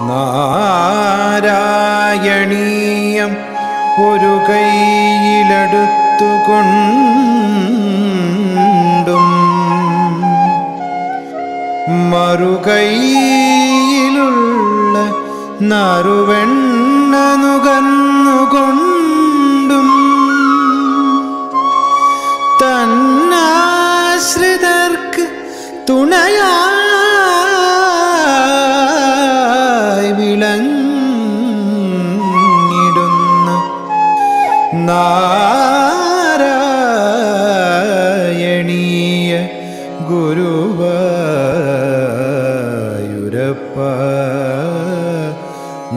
നാരായണീയം ഒരു കൈയിലെടുത്തുകൊണ്ടും മറുകൈയിലുള്ള നറുവെണ്ണ നുകർന്നുകൊണ്ടും തന്നാശ്രിതർക്ക് തുണയായി വിളങ്ങിടുന്ന നാരായണീയ ഗുരുവായൂരപ്പ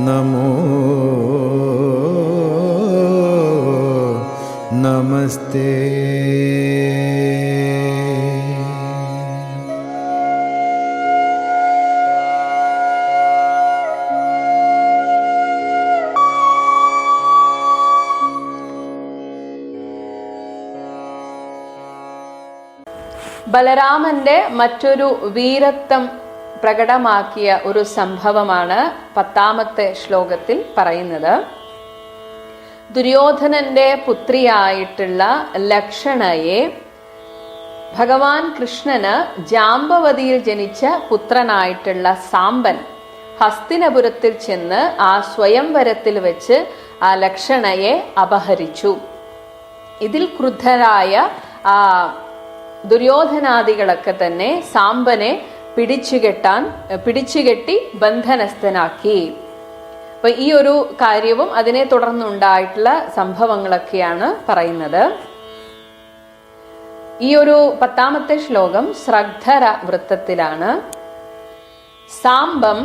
നമോ നമസ്തേ. ബലരാമന്റെ മറ്റൊരു വീരത്വം പ്രകടമാക്കിയ ഒരു സംഭവമാണ് 10ാമത്തെ ശ്ലോകത്തിൽ പറയുന്നത്. ദുര്യോധനന്റെ പുത്രിയായിട്ടുള്ള ലക്ഷണയെ ഭഗവാൻ കൃഷ്ണന് ജാംബവതിയിൽ ജനിച്ച പുത്രനായിട്ടുള്ള സാംബൻ ഹസ്തിനപുരത്തിൽ ചെന്ന് ആ സ്വയംവരത്തിൽ വെച്ച് ആ ലക്ഷണയെ അപഹരിച്ചു. ഇതിൽ ക്രുദ്ധരായ ആ ദുര്യോധനാദികളൊക്കെ തന്നെ സാംബനെ പിടിച്ചുകെട്ടി ബന്ധനസ്ഥനാക്കി. അപ്പൊ ഈ ഒരു കാര്യവും അതിനെ തുടർന്നുണ്ടായിട്ടുള്ള സംഭവങ്ങളൊക്കെയാണ് പറയുന്നത്. ഈ ഒരു 10ാമത്തെ ശ്ലോകം ശ്രദ്ധര വൃത്തത്തിലാണ്. സാംബം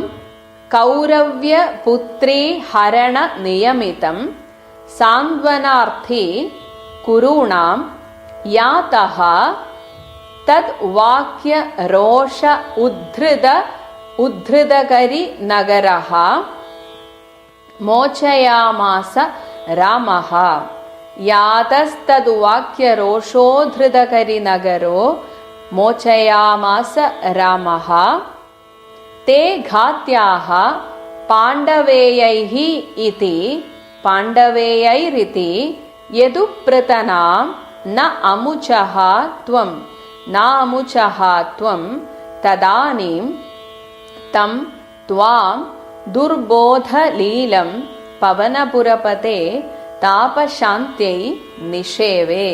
കൗരവ്യ പുത്രീ ഹരണ നിയമിതം സാന്ത്വനാർത്ഥി കുരൂണാം യാതഃ തദ് വാക്യ രോഷ ഉദ്ധൃതകരി നഗരഃ മോചയാമാസ രാമഃ യാതസ്തദ് വാക്യ രോഷോദ്ധൃതകരി നഗരോ മോചയാമാസ രാമഃ തേ ഘാത്യാഃ പാണ്ഡവേയൈഃ ഇതി പാണ്ഡവേയൈരിതി യദുപ്രതനാം ന അമുചഃ ത്വം തദാനീം തം ത്വാം ദുർബോധലീലം പവനപുരപതേ താപശാന്ത്यै നിഷേവേ.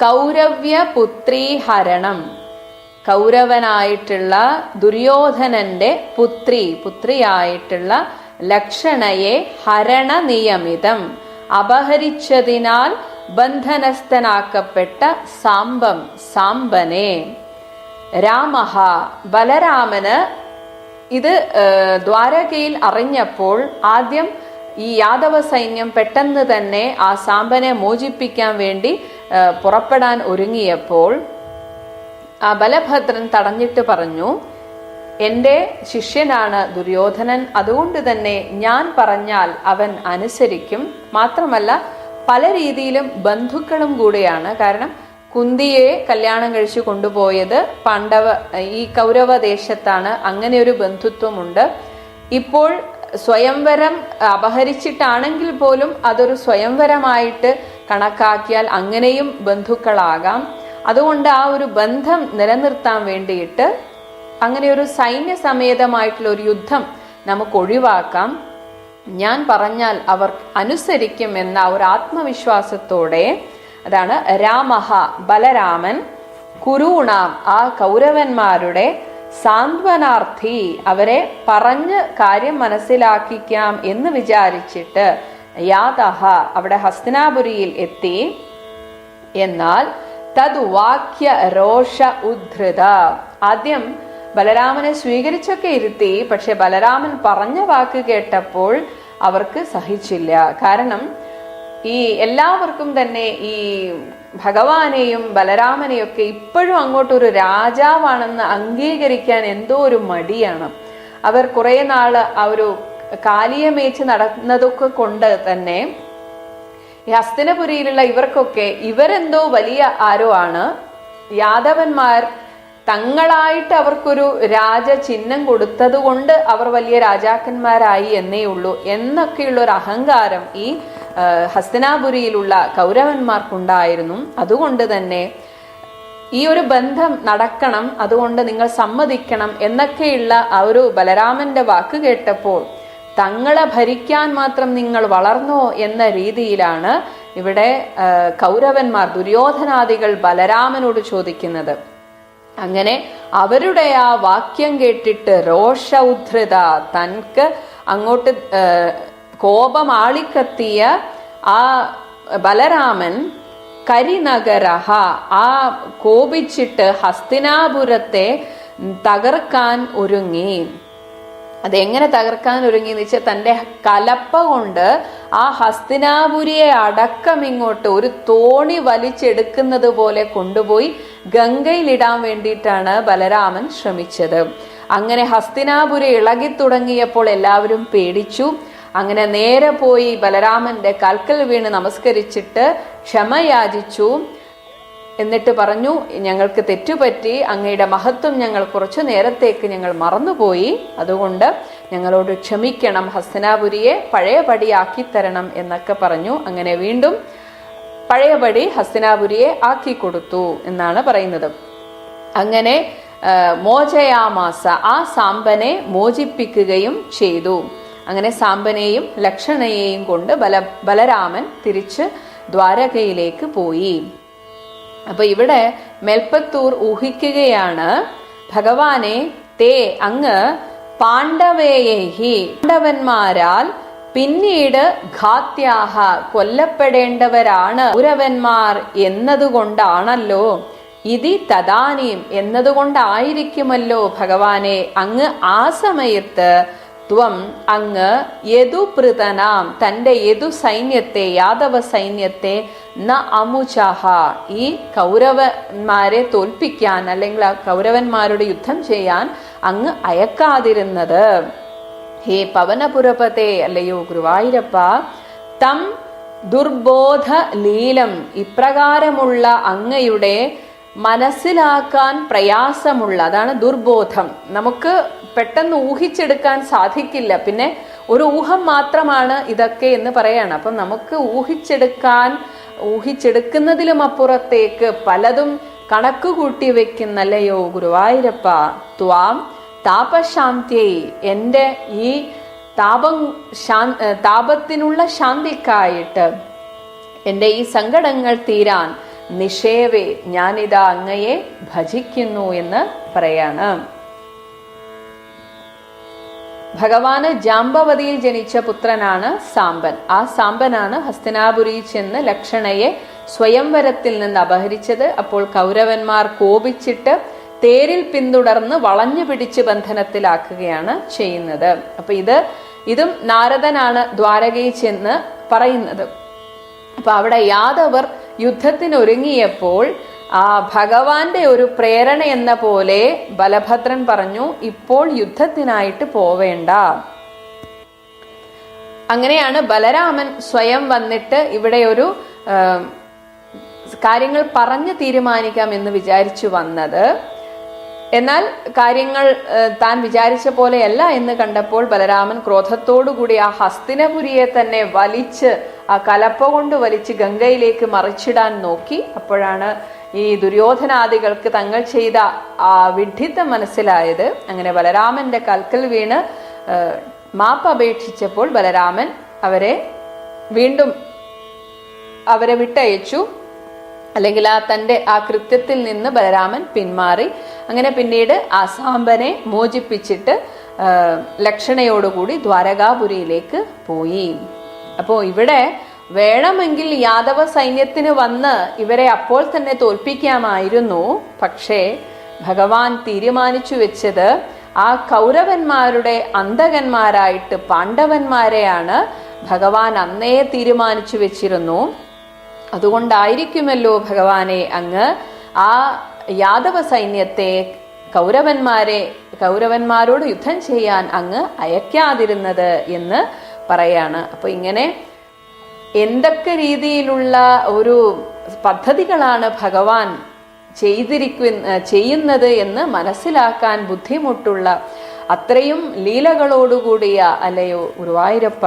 കൗരവ്യപുത്രീ ഹരണം, കൗരവനായിട്ടുള്ള ദുര്യോധനന്റെ പുത്രിയായിട്ടുള്ള ലക്ഷണയെ ഹരണ നിയമിതം അപഹരിച്ചതിനാൽ ബന്ധനസ്ഥനാക്കപ്പെട്ട സാംബനെ രാമഃ ബലരാമന് ഇത് ദ്വാരകയിൽ അറിഞ്ഞപ്പോൾ ആദ്യം ഈ യാദവ സൈന്യം പെട്ടെന്ന് തന്നെ ആ സാംബനെ മോചിപ്പിക്കാൻ വേണ്ടി പുറപ്പെടാൻ ഒരുങ്ങിയപ്പോൾ ആ ബലഭദ്രൻ തടഞ്ഞിട്ട് പറഞ്ഞു, എൻ്റെ ശിഷ്യനാണ് ദുര്യോധനൻ, അതുകൊണ്ട് തന്നെ ഞാൻ പറഞ്ഞാൽ അവൻ അനുസരിക്കും. മാത്രമല്ല പല രീതിയിലും ബന്ധുക്കളും കൂടെയാണ്. കാരണം കുന്തിയെ കല്യാണം കഴിച്ചു കൊണ്ടുപോയത് ഈ കൗരവ ദേശത്താണ്. അങ്ങനെ ഒരു ബന്ധുത്വമുണ്ട്. ഇപ്പോൾ സ്വയംവരം അപഹരിച്ചിട്ടാണെങ്കിൽ പോലും അതൊരു സ്വയംവരമായിട്ട് കണക്കാക്കിയാൽ അങ്ങനെയും ബന്ധുക്കളാകാം. അതുകൊണ്ട് ആ ഒരു ബന്ധം നിലനിർത്താൻ വേണ്ടിയിട്ട് അങ്ങനെ ഒരു സൈന്യസമേതമായിട്ടുള്ള ഒരു യുദ്ധം നമുക്ക് ഒഴിവാക്കാം. ഞാൻ പറഞ്ഞാൽ അവർ അനുസരിക്കും എന്ന ഒരു ആത്മവിശ്വാസത്തോടെ, അതാണ് രാമഃ ബലരാമൻ കുരൂണാം ആ കൗരവന്മാരുടെ സാന്ത്വനാർത്ഥി അവരെ പറഞ്ഞ് കാര്യം മനസ്സിലാക്കിക്കാം എന്ന് വിചാരിച്ചിട്ട് യാതഃ അവിടെ ഹസ്തിനാപുരിയിൽ എത്തി. എന്നാൽ തദ് വാക്യ രോഷ ഉദ്ധൃത, ആദ്യം ബലരാമനെ സ്വീകരിച്ചൊക്കെ ഇരുത്തി. പക്ഷെ ബലരാമൻ പറഞ്ഞ വാക്ക് കേട്ടപ്പോൾ അവർക്ക് സഹിച്ചില്ല. കാരണം ഈ എല്ലാവർക്കും തന്നെ ഈ ഭഗവാനെയും ബലരാമനെയൊക്കെ ഇപ്പോഴും അങ്ങോട്ടൊരു രാജാവാണെന്ന് അംഗീകരിക്കാൻ എന്തോ ഒരു മടിയാണ്. അവർ കുറെ നാള് ആ ഒരു കാലിയമേച്ച് നടന്നതൊക്കെ കൊണ്ട് തന്നെ ഈ ഹസ്തിനപുരിയിലുള്ള ഇവർക്കൊക്കെ ഇവരെന്തോ വലിയ ആരോ ആണ്, യാദവന്മാർ തങ്ങളായിട്ട് അവർക്കൊരു രാജചിഹ്നം കൊടുത്തത് കൊണ്ട് അവർ വലിയ രാജാക്കന്മാരായി എന്നേ ഉള്ളൂ എന്നൊക്കെയുള്ള ഒരു അഹങ്കാരം ഈ ഹസ്തിനാപുരിയിലുള്ള കൗരവന്മാർക്കുണ്ടായിരുന്നു. അതുകൊണ്ട് തന്നെ ഈ ഒരു ബന്ധം നടക്കണം, അതുകൊണ്ട് നിങ്ങൾ സമ്മതിക്കണം എന്നൊക്കെയുള്ള ആ ഒരു ബലരാമന്റെ വാക്ക് കേട്ടപ്പോൾ തങ്ങളെ ഭരിക്കാൻ മാത്രം നിങ്ങൾ വളർന്നോ എന്ന രീതിയിലാണ് ഇവിടെ കൗരവന്മാർ, ദുര്യോധനാദികൾ ബലരാമനോട് ചോദിക്കുന്നത്. അങ്ങനെ അവരുടെ ആ വാക്യം കേട്ടിട്ട് രോഷൗദ്ധൃത, തനിക്ക് അങ്ങോട്ട് കോപം ആളിക്കത്തിയ ആ ബലരാമൻ കരിനഗരഹ, ആ കോപിച്ചിട്ട് ഹസ്തിനാപുരത്തെ തകർക്കാൻ ഒരുങ്ങി. അതെങ്ങനെ തകർക്കാൻ ഒരുങ്ങി എന്ന് വെച്ചാൽ തൻ്റെ കലപ്പ കൊണ്ട് ആ ഹസ്തിനാപുരിയെ അടക്കം ഇങ്ങോട്ട് ഒരു തോണി വലിച്ചെടുക്കുന്നത് പോലെ കൊണ്ടുപോയി ഗംഗയിലിടാൻ വേണ്ടിയിട്ടാണ് ബലരാമൻ ശ്രമിച്ചത്. അങ്ങനെ ഹസ്തിനാപുരി ഇളകി തുടങ്ങിയപ്പോൾ എല്ലാവരും പേടിച്ചു. അങ്ങനെ നേരെ പോയി ബലരാമന്റെ കാൽക്കൽ വീണ് നമസ്കരിച്ചിട്ട് ക്ഷമയാചിച്ചു. എന്നിട്ട് പറഞ്ഞു, ഞങ്ങൾക്ക് തെറ്റുപറ്റി, അങ്ങയുടെ മഹത്വം ഞങ്ങൾ കുറച്ചു നേരത്തേക്ക് ഞങ്ങൾ മറന്നുപോയി, അതുകൊണ്ട് ഞങ്ങളോട് ക്ഷമിക്കണം, ഹസ്തിനാപുരിയെ പഴയപടിയാക്കി തരണം എന്നൊക്കെ പറഞ്ഞു. അങ്ങനെ വീണ്ടും പഴയപടി ഹസ്തിനാപുരിയെ ആക്കി കൊടുത്തു എന്നാണ് പറയുന്നത്. അങ്ങനെ മോചയാമാസ, ആ സാമ്പനെ മോചിപ്പിക്കുകയും ചെയ്തു. അങ്ങനെ സാമ്പനെയും ലക്ഷണയെയും കൊണ്ട് ബലരാമൻ തിരിച്ച് ദ്വാരകയിലേക്ക് പോയി. അപ്പൊ ഇവിടെ മേൽപ്പത്തൂർ ഊഹിക്കുകയാണ്, ഭഗവാനെ തേ അങ്ങ് പാണ്ഡവേഹി, പാണ്ഡവന്മാരാൽ പിന്നീട് ഘാത്യാഹ കൊല്ലപ്പെടേണ്ടവരാണ് കൗരവന്മാർ എന്നതുകൊണ്ടാണല്ലോ, ഇതി തദാനീം എന്നതുകൊണ്ടായിരിക്കുമല്ലോ ഭഗവാനെ അങ്ങ് ആ സമയത്ത് ത്വം അങ്ങ് യദുപൃതനാം തൻ്റെ യദു സൈന്യത്തെ, യാദവ സൈന്യത്തെ ന അമുചഹ ഈ കൗരവന്മാരെ തോൽപ്പിക്കാൻ അല്ലെങ്കിൽ ആ കൗരവന്മാരോട് യുദ്ധം ചെയ്യാൻ അങ്ങ് അയക്കാതിരുന്നത്. ഹേ പവനപുരപതേ, അല്ലയോ ഗുരുവായൂരപ്പ, തം ദുർബോധ ലീലം ഇപ്രകാരമുള്ള അങ്ങയുടെ മനസ്സിലാക്കാൻ പ്രയാസമുള്ള, അതാണ് ദുർബോധം, നമുക്ക് പെട്ടെന്ന് ഊഹിച്ചെടുക്കാൻ സാധിക്കില്ല, പിന്നെ ഒരു ഊഹം മാത്രമാണ് ഇതൊക്കെ എന്ന് പറയാണ്. അപ്പം നമുക്ക് ഊഹിച്ചെടുക്കുന്നതിലും അപ്പുറത്തേക്ക് പലതും കണക്ക് കൂട്ടി വെക്കുന്നല്ലയോ ഗുരുവായൂരപ്പ. ത്വാം താപശാന്തിയെ, എൻ്റെ ഈ താപത്തിനുള്ള ശാന്തിക്കായിട്ട്, എൻ്റെ ഈ സങ്കടങ്ങൾ തീരാൻ നിഷേവേ ഞാനിതാ അങ്ങയെ ഭജിക്കുന്നു എന്ന് പറയാണ്. ഭഗവാന് ജാമ്പവതിയിൽ ജനിച്ച പുത്രനാണ് സാമ്പൻ. ആ സാമ്പനാണ് ഹസ്തിനാപുരിയിൽ ചെന്ന് ലക്ഷണയെ സ്വയംവരത്തിൽ നിന്ന് അപഹരിച്ചത്. അപ്പോൾ കൗരവന്മാർ കോപിച്ചിട്ട് തേരിൽ പിന്തുടർന്ന് വളഞ്ഞു പിടിച്ച് ബന്ധനത്തിലാക്കുകയാണ് ചെയ്യുന്നത്. അപ്പൊ ഇതും നാരദനാണ് ദ്വാരകയിൽ ചെന്ന് പറയുന്നത്. അപ്പൊ അവിടെ യാദവർ യുദ്ധത്തിനൊരുങ്ങിയപ്പോൾ ആ ഭഗവാന്റെ ഒരു പ്രേരണ എന്ന പോലെ ബലഭദ്രൻ പറഞ്ഞു, ഇപ്പോൾ യുദ്ധത്തിനായിട്ട് പോവേണ്ട. അങ്ങനെയാണ് ബലരാമൻ സ്വയം വന്നിട്ട് ഇവിടെ ഒരു കാര്യങ്ങൾ പറഞ്ഞ് തീരുമാനിക്കാം എന്ന് വിചാരിച്ചു വന്നത്. എന്നാൽ കാര്യങ്ങൾ താൻ വിചാരിച്ച പോലെയല്ല എന്ന് കണ്ടപ്പോൾ ബലരാമൻ ക്രോധത്തോടുകൂടി ആ ഹസ്തിനപുരിയെ തന്നെ വലിച്ച്, ആ കലപ്പ കൊണ്ട് വലിച്ച് ഗംഗയിലേക്ക് മറിച്ചിടാൻ നോക്കി. അപ്പോഴാണ് ഈ ദുര്യോധനാദികൾക്ക് തങ്ങൾ ചെയ്ത ആ വിഡ്ഢിത്തം മനസ്സിലായത്. അങ്ങനെ ബലരാമന്റെ കൽക്കൽ വീണ് മാപ്പ് അപേക്ഷിച്ചപ്പോൾ ബലരാമൻ വീണ്ടും അവരെ വിട്ടയച്ചു. അല്ലെങ്കിൽ തൻ്റെ ആ കൃത്യത്തിൽ നിന്ന് ബലരാമൻ പിന്മാറി. അങ്ങനെ പിന്നീട് ആ സാമ്പനെ മോചിപ്പിച്ചിട്ട് ലക്ഷണയോടുകൂടി ദ്വാരകാപുരിയിലേക്ക് പോയി. അപ്പോൾ ഇവിടെ വേണമെങ്കിൽ യാദവ സൈന്യത്തിന് വന്ന് ഇവരെ അപ്പോൾ തന്നെ തോൽപ്പിക്കാമായിരുന്നു. പക്ഷേ ഭഗവാൻ തീരുമാനിച്ചു വെച്ചത് ആ കൗരവന്മാരുടെ അന്തകന്മാരായിട്ട് പാണ്ഡവന്മാരെയാണ് ഭഗവാൻ അന്നേ തീരുമാനിച്ചു വെച്ചിരുന്നു. അതുകൊണ്ടായിരിക്കുമല്ലോ ഭഗവാനെ അങ്ങ് ആ യാദവ സൈന്യത്തെ കൗരവന്മാരോട് യുദ്ധം ചെയ്യാൻ അങ്ങ് അയക്കാതിരുന്നത് എന്ന് പറയാണ്. അപ്പൊ ഇങ്ങനെ എന്തൊക്കെ രീതിയിലുള്ള ഒരു പദ്ധതികളാണ് ഭഗവാൻ ചെയ്യുന്നത് എന്ന് മനസ്സിലാക്കാൻ ബുദ്ധിമുട്ടുള്ള അത്രയും ലീലകളോടുകൂടിയ അല്ലയോ ഗുരുവായൂരപ്പ,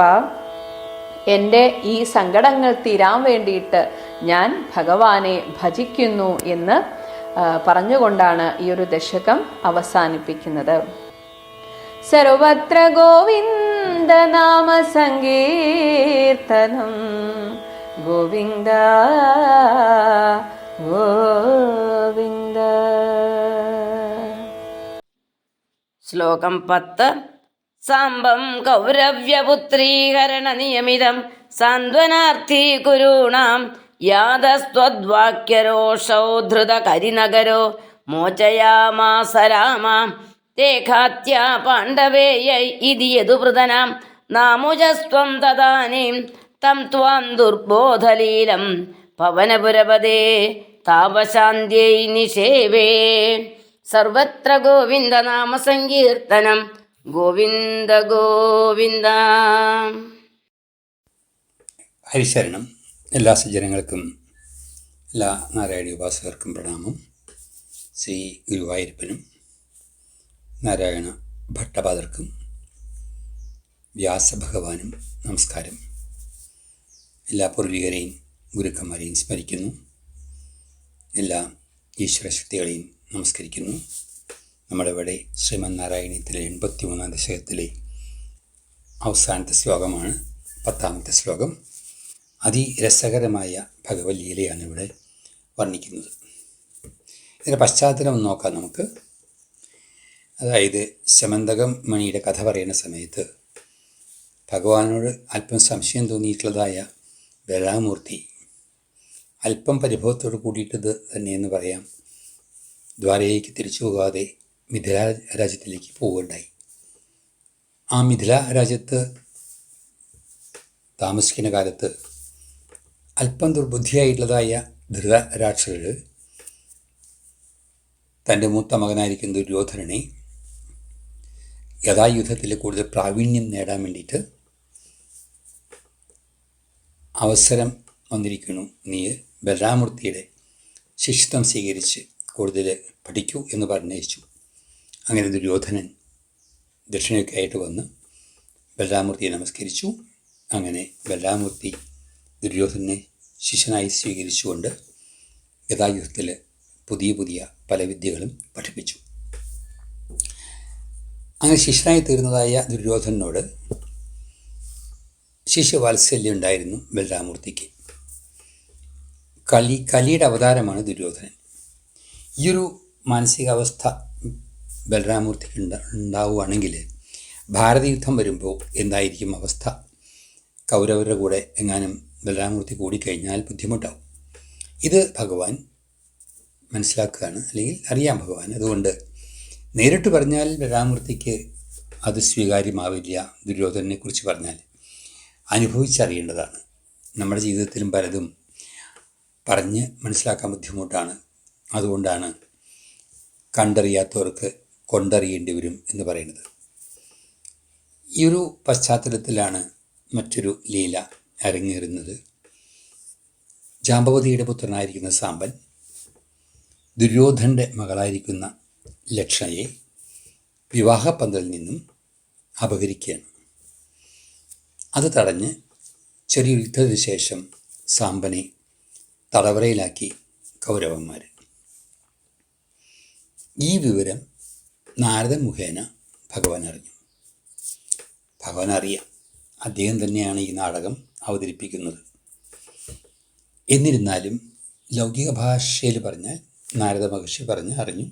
എൻ്റെ ഈ സങ്കടങ്ങൾ തീരാൻ വേണ്ടിയിട്ട് ഞാൻ ഭഗവാനെ ഭജിക്കുന്നു എന്ന് പറഞ്ഞുകൊണ്ടാണ് ഈ ഒരു ദശകം അവസാനിപ്പിക്കുന്നത്. സർവത്ര ഗോവിന്ദ നാമ സങ്കീർത്തനം, ഗോവിന്ദ ഗോവിന്ദ. ശ്ലോകം 10. സാംബം കൗരവ്യപുത്രീകരണ നിയമിതം സാന്ത്വനാർത്ഥി കുരൂണാം യാതസ്ത്വദ്വാക്യരോഷോ ധൃതകരിനഗരോ മോചയാമാസ രാമാം തേഖാത്യ പാണ്ഡവേയൈ ഇതി യദുപൃതനാം നാമുജസ്ത്വം തദാനീം തം ത്വാം ദുർബോധലീലം പവനപുരപദേ താപശാന്ത്यै നിഷേവേ. സർവത്ര ഗോവിന്ദ നാമ സങ്കീർത്തനം, ഗോവിന്ദ ഗോവിന്ദ. ഹരിശരണം. എല്ലാ സജ്ജനങ്ങൾക്കും എല്ലാ നാരായണ ഉപാസകർക്കും പ്രണാമം. ശ്രീ ഗുരുവായൂരപ്പനും നാരായണ ഭട്ടപാദർക്കും വ്യാസഭഗവാനും നമസ്കാരം. എല്ലാ പൂർവികരെയും ഗുരുക്കന്മാരെയും സ്മരിക്കുന്നു. എല്ലാ ഈശ്വരശക്തികളെയും നമസ്കരിക്കുന്നു. നമ്മളിവിടെ ശ്രീമന്നാരായണീയത്തിലെ 83-ാം ദശകത്തിലെ അവസാനത്തെ ശ്ലോകമാണ് 10ാമത്തെ ശ്ലോകം. അതിരസകരമായ ഭഗവത് ലീലയാണ് ഇവിടെ വർണ്ണിക്കുന്നത്. ഇതിൻ്റെ പശ്ചാത്തലം ഒന്ന് നോക്കാം നമുക്ക്. അതായത് ശമന്തകം മണിയുടെ കഥ പറയുന്ന സമയത്ത് ഭഗവാനോട് അല്പം സംശയം തോന്നിയിട്ടുള്ളതായ ബലരാമൂർത്തി അല്പം പരിഭവത്തോട് കൂടിയിട്ടത് തന്നെയെന്ന് പറയാം, ദ്വാരകയ്ക്ക് തിരിച്ചു പോകാതെ മിഥിലാ രാജ്യത്തിലേക്ക് പോവുകയുണ്ടായി. ആ മിഥിലാ രാജ്യത്ത് താമസിക്കുന്ന കാലത്ത് അല്പം ദുർബുദ്ധിയായിട്ടുള്ളതായ ധൃതരാഷ്ട്രർ തൻ്റെ മൂത്ത മകനായിരിക്കുന്ന ദുര്യോധനനെ ഗദായുദ്ധത്തിൽ കൂടുതൽ പ്രാവീണ്യം നേടാൻ വേണ്ടിയിട്ട് അവസരം വന്നിരിക്കുന്നു, നീ ബലരാമൂർത്തിയുടെ ശിഷ്യത്വം സ്വീകരിച്ച് കൂടുതൽ പഠിക്കൂ എന്ന് പറഞ്ഞയച്ചു. അങ്ങനെ ദുര്യോധനൻ ദക്ഷിണയൊക്കെ ആയിട്ട് വന്ന് ബലരാമൂർത്തിയെ നമസ്കരിച്ചു. അങ്ങനെ ബലരാമൂർത്തി ദുര്യോധനെ ശിഷ്യനായി സ്വീകരിച്ചുകൊണ്ട് ഗദായുദ്ധത്തിൽ പുതിയ പുതിയ പല വിദ്യകളും പഠിപ്പിച്ചു. അങ്ങനെ ശിഷ്യനായി തീർന്നതായ ദുര്യോധനോട് ശിഷ്യവാത്സല്യം ഉണ്ടായിരുന്നു ബലരാമൂർത്തിക്ക്. കലിയുടെ അവതാരമാണ് ദുര്യോധനൻ. ഈയൊരു മാനസികാവസ്ഥ ബലരാമൂർത്തിക്ക് ഉണ്ടാവുകയാണെങ്കിൽ ഭാരതയുദ്ധം വരുമ്പോൾ എന്തായിരിക്കും അവസ്ഥ? കൗരവരുടെ കൂടെ എങ്ങാനും ബലരാമൂർത്തി കൂടിക്കഴിഞ്ഞാൽ ബുദ്ധിമുട്ടാവും. ഇത് ഭഗവാൻ മനസ്സിലാക്കുകയാണ്, അല്ലെങ്കിൽ അറിയാം ഭഗവാൻ. അതുകൊണ്ട് നേരിട്ട് പറഞ്ഞാൽ ബലരാമൂർത്തിക്ക് അത് സ്വീകാര്യമാവില്ല. ദുര്യോധനനെക്കുറിച്ച് പറഞ്ഞാൽ അനുഭവിച്ചറിയേണ്ടതാണ്. നമ്മുടെ ജീവിതത്തിലും പലതും പറഞ്ഞ് മനസ്സിലാക്കാൻ ബുദ്ധിമുട്ടാണ്. അതുകൊണ്ടാണ് കണ്ടറിയാത്തവർക്ക് കൊണ്ടറിയേണ്ടി വരും എന്ന് പറയുന്നത്. ഈ ഒരു പശ്ചാത്തലത്തിലാണ് മറ്റൊരു ലീല അരങ്ങേറുന്നത്. ജാമ്പവതിയുടെ പുത്രനായിരിക്കുന്ന സാമ്പൻ ദുര്യോധനൻ്റെ മകളായിരിക്കുന്ന ലക്ഷ്മണയെ വിവാഹപന്തലിൽ നിന്നും അപഹരിക്കുകയാണ്. അത് തടഞ്ഞ് ചെറിയൊരു യുദ്ധത്തിന് ശേഷം സാമ്പനെ തടവറയിലാക്കി കൗരവന്മാർ. ഈ വിവരം നാരദൻ മുഖേന ഭഗവാൻ അറിഞ്ഞു. ഭഗവാൻ അറിയാം, അദ്ദേഹം തന്നെയാണ് ഈ നാടകം അവതരിപ്പിക്കുന്നത്. എന്നിരുന്നാലും ലൗകിക ഭാഷയിൽ പറഞ്ഞാൽ നാരദ മഹർഷി പറഞ്ഞ് അറിഞ്ഞു.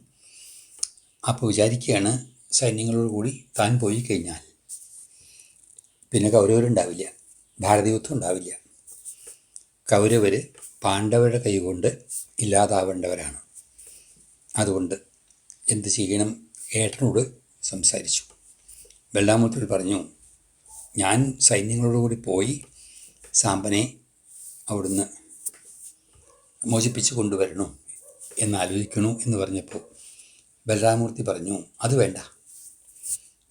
അപ്പോൾ വിചാരിക്കുകയാണ്, സൈന്യങ്ങളോടുകൂടി താൻ പോയി കഴിഞ്ഞാൽ പിന്നെ കൗരവരുണ്ടാവില്ല, ഭാരതയുദ്ധം ഉണ്ടാവില്ല. കൗരവർ പാണ്ഡവരുടെ കൈകൊണ്ട് ഇല്ലാതാവേണ്ടവരാണ്. അതുകൊണ്ട് എന്ത് ചെയ്യണം? ഏട്ടനോട് സംസാരിച്ചു. ബലരാമൂർത്തിയോട് പറഞ്ഞു, ഞാൻ സൈന്യങ്ങളോടുകൂടി പോയി സാമ്പനെ അവിടുന്ന് മോചിപ്പിച്ച് കൊണ്ടുവരണോ എന്നാലോചിക്കണു എന്ന് പറഞ്ഞപ്പോൾ ബലരാമൂർത്തി പറഞ്ഞു, അത് വേണ്ട,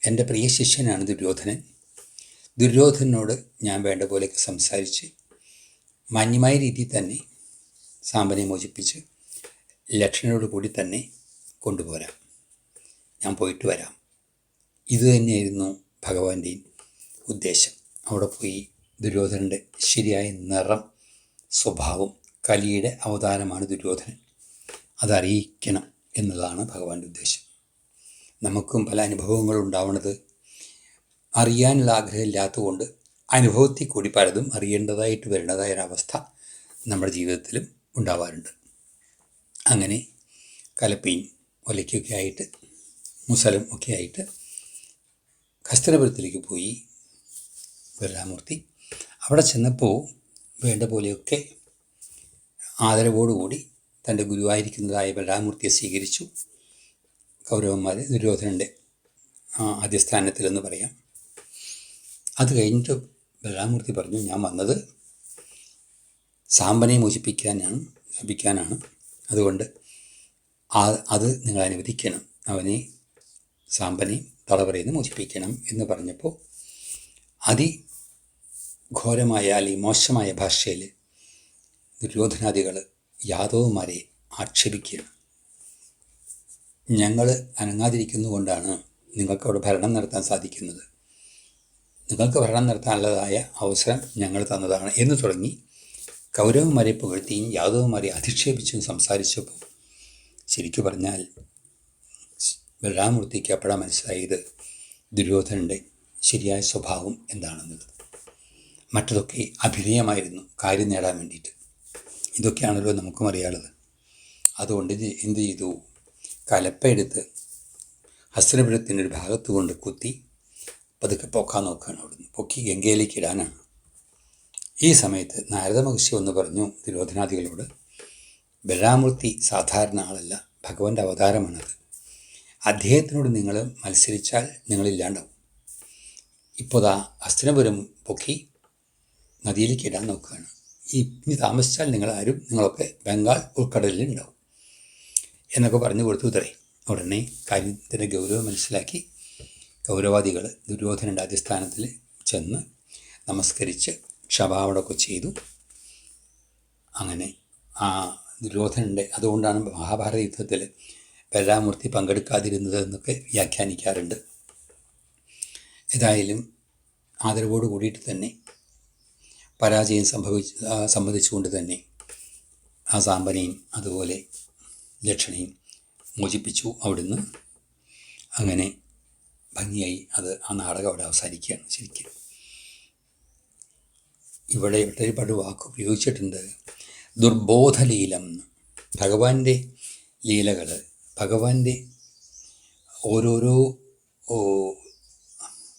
എൻ്റെ പ്രിയ ശിഷ്യനാണ് ദുര്യോധനൻ. ദുര്യോധനോട് ഞാൻ വേണ്ട പോലെയൊക്കെ സംസാരിച്ച് മാന്യമായ രീതിയിൽ തന്നെ സാമ്പനെ മോചിപ്പിച്ച് ലക്ഷ്മണനോട് കൂടി തന്നെ കൊണ്ടുപോരാം, ഞാൻ പോയിട്ട് വരാം. ഇത് തന്നെയായിരുന്നു ഭഗവാന്റെയും ഉദ്ദേശം. അവിടെ പോയി ദുര്യോധനൻ്റെ ശരിയായ നിറം, സ്വഭാവം, കലിയുടെ അവതാരമാണ് ദുര്യോധനൻ, അതറിയിക്കണം എന്നുള്ളതാണ് ഭഗവാന്റെ ഉദ്ദേശം. നമുക്കും പല അനുഭവങ്ങളും ഉണ്ടാവുന്നത് അറിയാനുള്ള ആഗ്രഹമില്ലാത്തതുകൊണ്ട് അനുഭവത്തിൽ കൂടി പലതും അറിയേണ്ടതായിട്ട് വരുന്നതായ ഒരവസ്ഥ നമ്മുടെ ജീവിതത്തിലും ഉണ്ടാവാറുണ്ട്. അങ്ങനെ കലപ്പയും ഒലയ്ക്കൊക്കെ ആയിട്ട് മുസലും ഒക്കെ ആയിട്ട് ഹസ്തിനപുരത്തിലേക്ക് പോയി ബലരാമൂർത്തി. അവിടെ ചെന്നപ്പോൾ വേണ്ട പോലെയൊക്കെ ആദരവോടുകൂടി തൻ്റെ ഗുരുവായിരിക്കുന്നതായ ബലരാമൂർത്തിയെ സ്വീകരിച്ചു. കൗരവന്മാർ ദുര്യോധനൻ്റെ ആദ്യസ്ഥാനത്തിലെന്ന് പറയാം. അത് കഴിഞ്ഞിട്ട് ബലരാമൂർത്തി പറഞ്ഞു, ഞാൻ വന്നത് സാമ്പനെ മോചിപ്പിക്കാനാണ്. അതുകൊണ്ട് അത് നിങ്ങൾ അനുവദിക്കണം, അവനെ സാമ്പനെ തടവറയിൽ നിന്ന് മോചിപ്പിക്കണം എന്ന് പറഞ്ഞപ്പോൾ അതിഘോരമായ അല്ലെങ്കിൽ മോശമായ ഭാഷയിൽ ദുര്യോധനാദികൾ യാദവന്മാരെ ആക്ഷേപിക്കുകയാണ്. ഞങ്ങൾ അനങ്ങാതിരിക്കുന്നതുകൊണ്ടാണ് നിങ്ങൾക്ക് അവിടെ ഭരണം നടത്താൻ സാധിക്കുന്നത്, നിങ്ങൾക്ക് ഭരണം നടത്താനുള്ളതായ അവസരം ഞങ്ങൾ തന്നതാണ് എന്ന് തുടങ്ങി കൗരവന്മാരെ പുകഴ്ത്തിയും യാദവന്മാരെ അധിക്ഷേപിച്ചും സംസാരിച്ചപ്പോൾ ശരിക്കു പറഞ്ഞാൽ ബലരാമൂർത്തിക്ക് അപ്പോഴാണ് മനസ്സിലായത് ദുര്യോധനൻ്റെ ശരിയായ സ്വഭാവം എന്താണെന്നുള്ളത്. മറ്റതൊക്കെ അഭിനയമായിരുന്നു, കാര്യം നേടാൻ വേണ്ടിയിട്ട്. ഇതൊക്കെയാണല്ലോ നമുക്കും അറിയാനുള്ളത്. അതുകൊണ്ട് എന്ത് ചെയ്തു, കലപ്പയെടുത്ത് ഹസ്തിനപുരത്തിൻ്റെ ഒരു ഭാഗത്ത് കൊണ്ട് കുത്തി പതുക്കെ പൊക്കാൻ നോക്കുകയാണ്. അവിടുന്ന് പൊക്കി ഗംഗയിലേക്ക് ഇടാനാണ്. ഈ സമയത്ത് നാരദ മഹർഷി ഒന്ന് പറഞ്ഞു ദുര്യോധനാദികളോട്, ബലരാമൂർത്തി സാധാരണ ആളല്ല, ഭഗവാന്റെ അവതാരമാണത്. അദ്ദേഹത്തിനോട് നിങ്ങൾ മത്സരിച്ചാൽ നിങ്ങളില്ലാണ്ടാവും. ഇപ്പോൾ ഹസ്തിനപുരം പൊക്കി നദിയിലേക്ക് ഇടാൻ നോക്കുകയാണ്. ഇനി താമസിച്ചാൽ നിങ്ങളൊക്കെ ബംഗാൾ ഉൾക്കടലിൽ ഉണ്ടാവും എന്നൊക്കെ പറഞ്ഞു കൊടുത്തു ഇത്രേ. ഉടനെ കാര്യത്തിൻ്റെ ഗൗരവം മനസ്സിലാക്കി കൗരവാദികൾ ദുര്യോധനൻ്റെ അധിസ്ഥാനത്തിൽ ചെന്ന് നമസ്കരിച്ച് ക്ഷമാപണമൊക്കെ ചെയ്തു. അങ്ങനെ ആ ദുര്യോധനൻ്റെ, അതുകൊണ്ടാണ് മഹാഭാരത യുദ്ധത്തിൽ ബലരാമൂർത്തി പങ്കെടുക്കാതിരുന്നത് എന്നൊക്കെ വ്യാഖ്യാനിക്കാറുണ്ട്. ഏതായാലും ആദരവോട് കൂടിയിട്ട് തന്നെ പരാജയം സംബന്ധിച്ചുകൊണ്ട് തന്നെ ആ സാമ്പനെയും അതുപോലെ ലക്ഷണയും മോചിപ്പിച്ചു അവിടുന്ന്. അങ്ങനെ ഭംഗിയായി ആ നാടകം അവിടെ അവസാനിക്കുകയാണ്. ശരിക്കും ഇവിടെ ഒരുപാട് വാക്ക് ഉപയോഗിച്ചിട്ടുണ്ട്. ദുർബോധലീലം, ഭഗവാന്റെ ലീലകൾ, ഭഗവാന്റെ ഓരോരോ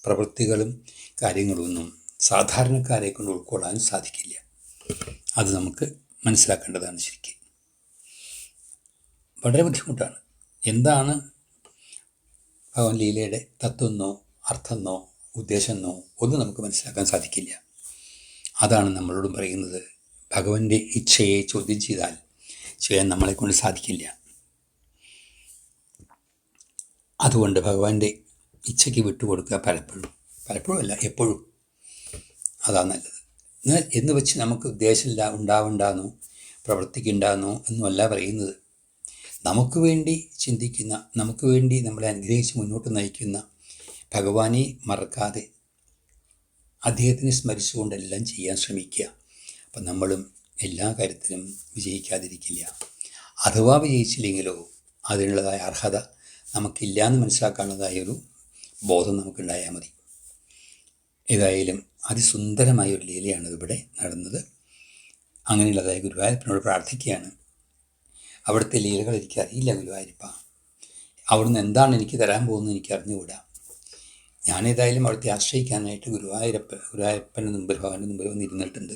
പ്രവൃത്തികളും കാര്യങ്ങളൊന്നും സാധാരണക്കാരെ കൊണ്ട് ഉൾക്കൊള്ളാൻ സാധിക്കില്ല. അത് നമുക്ക് മനസ്സിലാക്കേണ്ടതാണ്. ശരിക്കും വളരെ ബുദ്ധിമുട്ടാണ്. എന്താണ് ഭഗവാൻ ലീലയുടെ തത്വമെന്നോ അർത്ഥമെന്നോ ഉദ്ദേശമെന്നോ ഒന്നും നമുക്ക് മനസ്സിലാക്കാൻ സാധിക്കില്ല. അതാണ് നമ്മളോടും പറയുന്നത്. ഭഗവാന്റെ ഇച്ഛയെ ചോദ്യം ചെയ്താൽ ചെയ്യാൻ നമ്മളെക്കൊണ്ട് സാധിക്കില്ല. അതുകൊണ്ട് ഭഗവാന്റെ ഇച്ഛയ്ക്ക് വിട്ടുകൊടുക്കുക പലപ്പോഴും അല്ല, എപ്പോഴും അതാണ് നല്ലത്. എന്ന് വെച്ച് നമുക്ക് ഉദ്ദേശമില്ല ഉണ്ടാവണ്ടെന്നോ പ്രവർത്തിക്കണ്ടെന്നോ ഒന്നുമല്ല പറയുന്നത്. നമുക്ക് വേണ്ടി ചിന്തിക്കുന്ന, നമുക്ക് വേണ്ടി നമ്മളെ അനുഗ്രഹിച്ച് മുന്നോട്ട് നയിക്കുന്ന ഭഗവാനെ മറക്കാതെ അദ്ദേഹത്തിനെ സ്മരിച്ചുകൊണ്ടെല്ലാം ചെയ്യാൻ ശ്രമിക്കുക. അപ്പം നമ്മളും എല്ലാ കാര്യത്തിലും വിജയിക്കാതിരിക്കില്ല. അഥവാ വിജയിച്ചില്ലെങ്കിലോ അതിനുള്ളതായ അർഹത നമുക്കില്ല എന്ന് മനസ്സിലാക്കാനുള്ളതായൊരു ബോധം നമുക്കുണ്ടായാൽ മതി. ഏതായാലും അതിസുന്ദരമായ ഒരു ലീലയാണ് ഇവിടെ നടന്നത്. അങ്ങനെയുള്ളതായ ഗുരുവായൂരപ്പനോട് പ്രാർത്ഥിക്കുകയാണ്. അവിടുത്തെ ലീലകൾ എനിക്കറിയില്ല ഗുരുവായൂരപ്പ, അവിടുന്ന് എന്താണ് എനിക്ക് തരാൻ പോകുന്നത് എനിക്ക് അറിഞ്ഞുകൂടാ. ഞാനേതായാലും അവിടുത്തെ ആശ്രയിക്കാനായിട്ട് ഗുരുവായൂരപ്പൻ്റെ മുമ്പിൽ, ഭഗവാന്റെ മുമ്പിൽ വന്നിരുന്നിട്ടുണ്ട്.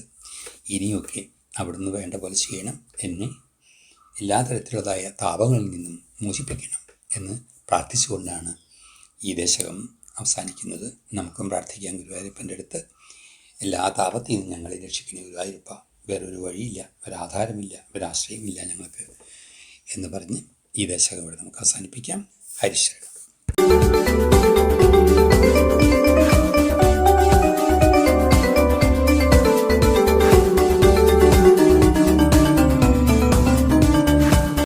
ഇനിയൊക്കെ അവിടുന്ന് വേണ്ട പോലെ ചെയ്യണം, എന്നെ എല്ലാ തരത്തിലുള്ളതായ താപങ്ങളിൽ നിന്നും മോചിപ്പിക്കണം എന്ന് പ്രാർത്ഥിച്ചുകൊണ്ടാണ് ഈ ദശകം അവസാനിക്കുന്നത്. നമുക്കും പ്രാർത്ഥിക്കാം ഗുരുവായൂരപ്പൻ്റെ അടുത്ത്, എല്ലാ താപത്തിൽ നിന്നും ഞങ്ങളെ രക്ഷിക്കുന്ന ഗുരുവായൂരപ്പ, വേറൊരു വഴിയില്ല, ഒരാധാരമില്ല, ഒരാശ്രയമില്ല ഞങ്ങൾക്ക് എന്ന് പറഞ്ഞ് ഈ ദശകം ഇവിടെ നമുക്ക് അവസാനിപ്പിക്കാം. ഹരിശരണം.